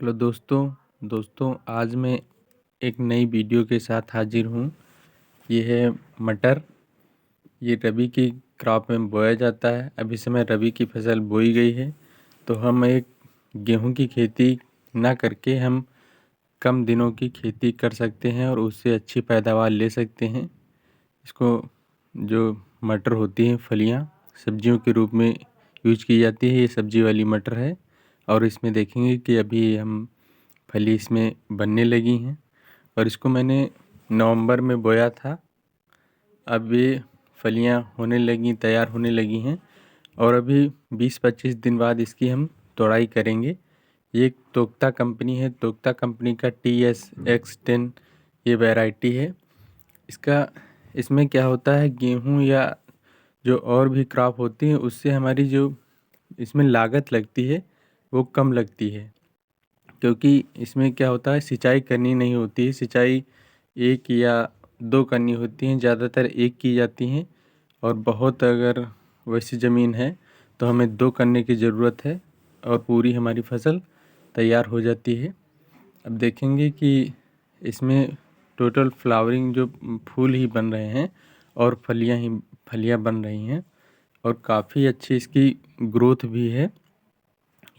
Hello दोस्तों आज मैं एक नई वीडियो के साथ हाजिर हूँ। ये है मटर। ये रबी की क्रॉप में बोया जाता है। अभी समय रबी की फसल बोई गई है, तो हम एक गेहूं की खेती ना करके हम कम दिनों की खेती कर सकते हैं और उससे अच्छी पैदावार ले सकते हैं। इसको जो मटर होती हैं फलियाँ सब्जियों के रूप में यूज की जाती है। ये सब्जी वाली मटर है और इसमें देखेंगे कि अभी हम फली इसमें बनने लगी हैं और इसको मैंने नवंबर में बोया था। अब ये फलियां होने लगी, तैयार होने लगी हैं और अभी 20-25 दिन बाद इसकी हम तोड़ाई करेंगे। ये एक तोक्ता कंपनी है, तोक्ता कंपनी का TSX10 ये वैरायटी है। इसमें क्या होता है, गेहूं या जो और भी क्रॉप होती है उससे हमारी जो इसमें लागत लगती है वो कम लगती है, क्योंकि इसमें क्या होता है सिंचाई करनी नहीं होती है। सिंचाई एक या दो करनी होती हैं, ज़्यादातर एक की जाती हैं और बहुत अगर वैसी ज़मीन है तो हमें दो करने की ज़रूरत है और पूरी हमारी फसल तैयार हो जाती है। अब देखेंगे कि इसमें टोटल फ्लावरिंग जो फूल ही बन रहे हैं और फलियां बन रही हैं और काफ़ी अच्छी इसकी ग्रोथ भी है।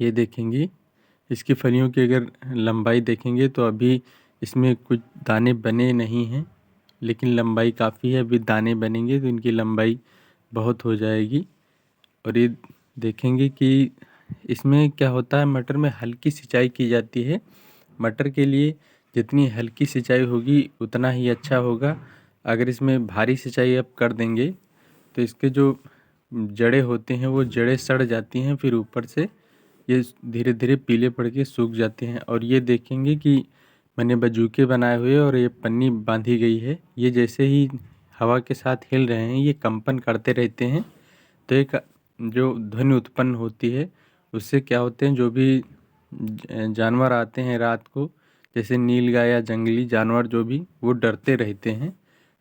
ये देखेंगे इसकी फलियों की अगर लंबाई देखेंगे तो अभी इसमें कुछ दाने बने नहीं हैं, लेकिन लंबाई काफ़ी है। अभी दाने बनेंगे तो इनकी लंबाई बहुत हो जाएगी। और ये देखेंगे कि इसमें क्या होता है, मटर में हल्की सिंचाई की जाती है। मटर के लिए जितनी हल्की सिंचाई होगी उतना ही अच्छा होगा। अगर इसमें भारी सिंचाई आप कर देंगे तो इसके जो जड़ें होते हैं वो जड़ें सड़ जाती हैं, फिर ऊपर से ये धीरे धीरे पीले पड़ के सूख जाते हैं। और ये देखेंगे कि मैंने बजूके बनाए हुए और ये पन्नी बांधी गई है। ये जैसे ही हवा के साथ हिल रहे हैं ये कंपन करते रहते हैं, तो एक जो ध्वनि उत्पन्न होती है उससे क्या होते हैं, जो भी जानवर आते हैं रात को, जैसे नीलगाय या जंगली जानवर जो भी, वो डरते रहते हैं।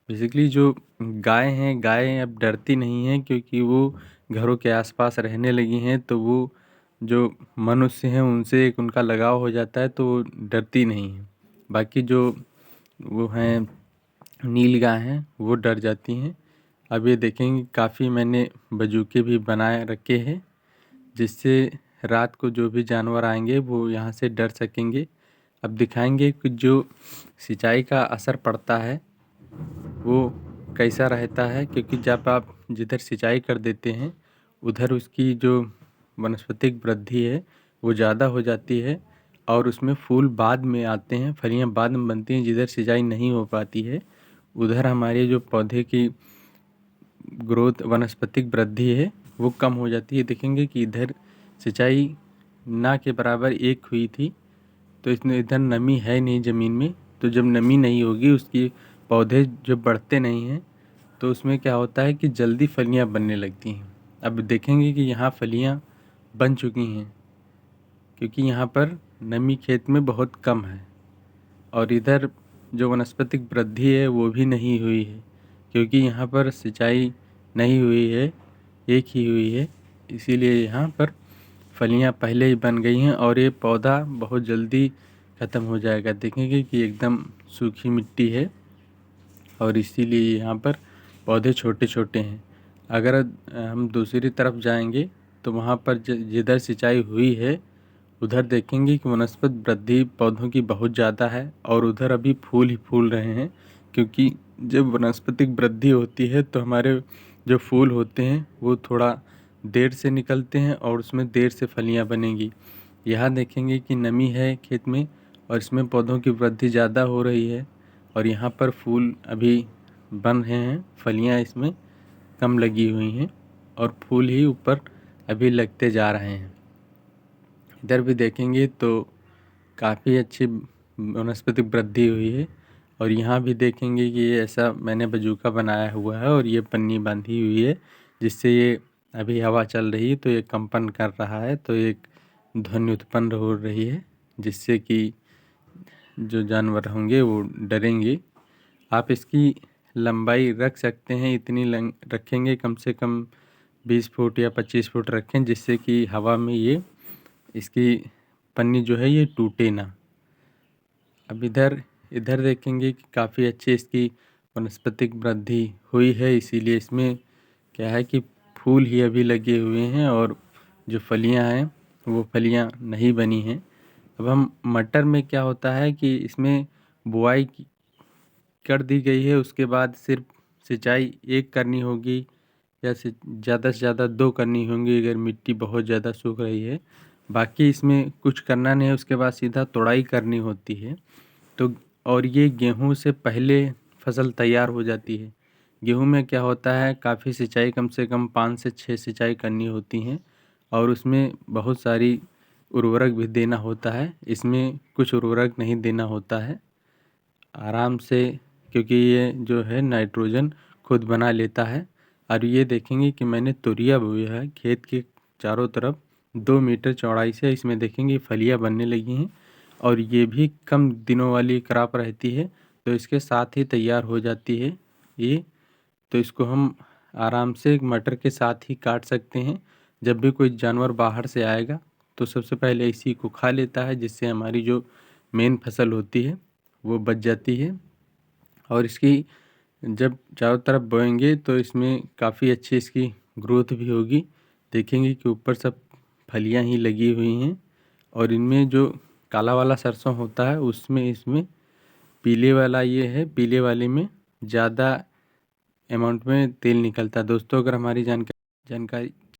बेसिकली जो गाय हैं, गायें अब डरती नहीं हैं क्योंकि वो घरों के आसपास रहने लगी हैं, तो वो जो मनुष्य हैं उनसे एक उनका लगाव हो जाता है तो वो डरती नहीं हैं। बाकी जो वो हैं नीलगाय हैं वो डर जाती हैं। अब ये देखेंगे काफ़ी मैंने बजूके भी बनाए रखे हैं, जिससे रात को जो भी जानवर आएंगे वो यहाँ से डर सकेंगे। अब दिखाएंगे कि जो सिंचाई का असर पड़ता है वो कैसा रहता है, क्योंकि जब आप जिधर सिंचाई कर देते हैं उधर उसकी जो वनस्पतिक वृद्धि है वो ज़्यादा हो जाती है और उसमें फूल बाद में आते हैं, फलियां बाद में बनती हैं। जिधर सिंचाई नहीं हो पाती है उधर हमारे जो पौधे की ग्रोथ, वनस्पतिक वृद्धि है वो कम हो जाती है। देखेंगे कि इधर सिंचाई ना के बराबर एक हुई थी, तो इसमें इधर नमी है नहीं ज़मीन में, तो जब नमी नहीं होगी उसकी पौधे जो बढ़ते नहीं हैं तो उसमें क्या होता है कि जल्दी फलियां बनने लगती हैं। अब देखेंगे कि यहाँ फलियां बन चुकी हैं क्योंकि यहाँ पर नमी खेत में बहुत कम है और इधर जो वनस्पतिक वृद्धि है वो भी नहीं हुई है क्योंकि यहाँ पर सिंचाई नहीं हुई है, एक ही हुई है। इसीलिए यहाँ पर फलियाँ पहले ही बन गई हैं और ये पौधा बहुत जल्दी ख़त्म हो जाएगा। देखेंगे कि एकदम सूखी मिट्टी है और इसीलिए यहाँ पर पौधे छोटे छोटे हैं। अगर हम दूसरी तरफ जाएंगे तो वहाँ पर जिधर सिंचाई हुई है उधर देखेंगे कि वनस्पति वृद्धि पौधों की बहुत ज़्यादा है और उधर अभी फूल ही फूल रहे हैं, क्योंकि जब वनस्पतिक वृद्धि होती है तो हमारे जो फूल होते हैं वो थोड़ा देर से निकलते हैं और उसमें देर से फलियां बनेंगी। यहाँ देखेंगे कि नमी है खेत में और इसमें पौधों की वृद्धि ज़्यादा हो रही है और यहाँ पर फूल अभी बन रहे हैं, फलियां इसमें कम लगी हुई हैं और फूल ही ऊपर अभी लगते जा रहे हैं। इधर भी देखेंगे तो काफ़ी अच्छी वनस्पतिक वृद्धि हुई है और यहाँ भी देखेंगे कि ये ऐसा मैंने बजूका बनाया हुआ है और ये पन्नी बांधी हुई है, जिससे ये अभी हवा चल रही है तो ये कंपन कर रहा है, तो एक ध्वनि उत्पन्न हो रही है जिससे कि जो जानवर होंगे वो डरेंगे। आप इसकी लंबाई रख सकते हैं, इतनी रखेंगे कम से कम 20 फुट या 25 फुट रखें, जिससे कि हवा में ये इसकी पन्नी जो है ये टूटे ना। अब इधर इधर देखेंगे कि काफ़ी अच्छी इसकी वनस्पतिक वृद्धि हुई है, इसीलिए इसमें क्या है कि फूल ही अभी लगे हुए हैं और जो फलियां हैं वो फलियां नहीं बनी हैं। अब हम मटर में क्या होता है कि इसमें बुआई कर दी गई है, उसके बाद सिर्फ सिंचाई एक करनी होगी या ज़्यादा से ज़्यादा 2 करनी होंगी अगर मिट्टी बहुत ज़्यादा सूख रही है। बाकी इसमें कुछ करना नहीं है, उसके बाद सीधा तोड़ाई करनी होती है। तो और ये गेहूँ से पहले फसल तैयार हो जाती है। गेहूँ में क्या होता है, काफ़ी सिंचाई कम से कम 5 से 6 सिंचाई करनी होती हैं और उसमें बहुत सारी उर्वरक भी देना होता है। इसमें कुछ उर्वरक नहीं देना होता है, आराम से, क्योंकि ये जो है नाइट्रोजन खुद बना लेता है। और ये देखेंगे कि मैंने तोरिया बोया है खेत के चारों तरफ 2 मीटर चौड़ाई से, इसमें देखेंगे फलियां बनने लगी हैं और ये भी कम दिनों वाली क्रॉप रहती है, तो इसके साथ ही तैयार हो जाती है ये। तो इसको हम आराम से मटर के साथ ही काट सकते हैं। जब भी कोई जानवर बाहर से आएगा तो सबसे पहले इसी को खा लेता है, जिससे हमारी जो मेन फसल होती है वो बच जाती है। और इसकी जब चारों तरफ बोएंगे तो इसमें काफ़ी अच्छी इसकी ग्रोथ भी होगी। देखेंगे कि ऊपर सब फलियां ही लगी हुई हैं और इनमें जो काला वाला सरसों होता है उसमें इसमें पीले वाला ये है, पीले वाले में ज़्यादा अमाउंट में तेल निकलता है। दोस्तों, अगर हमारी जानकारी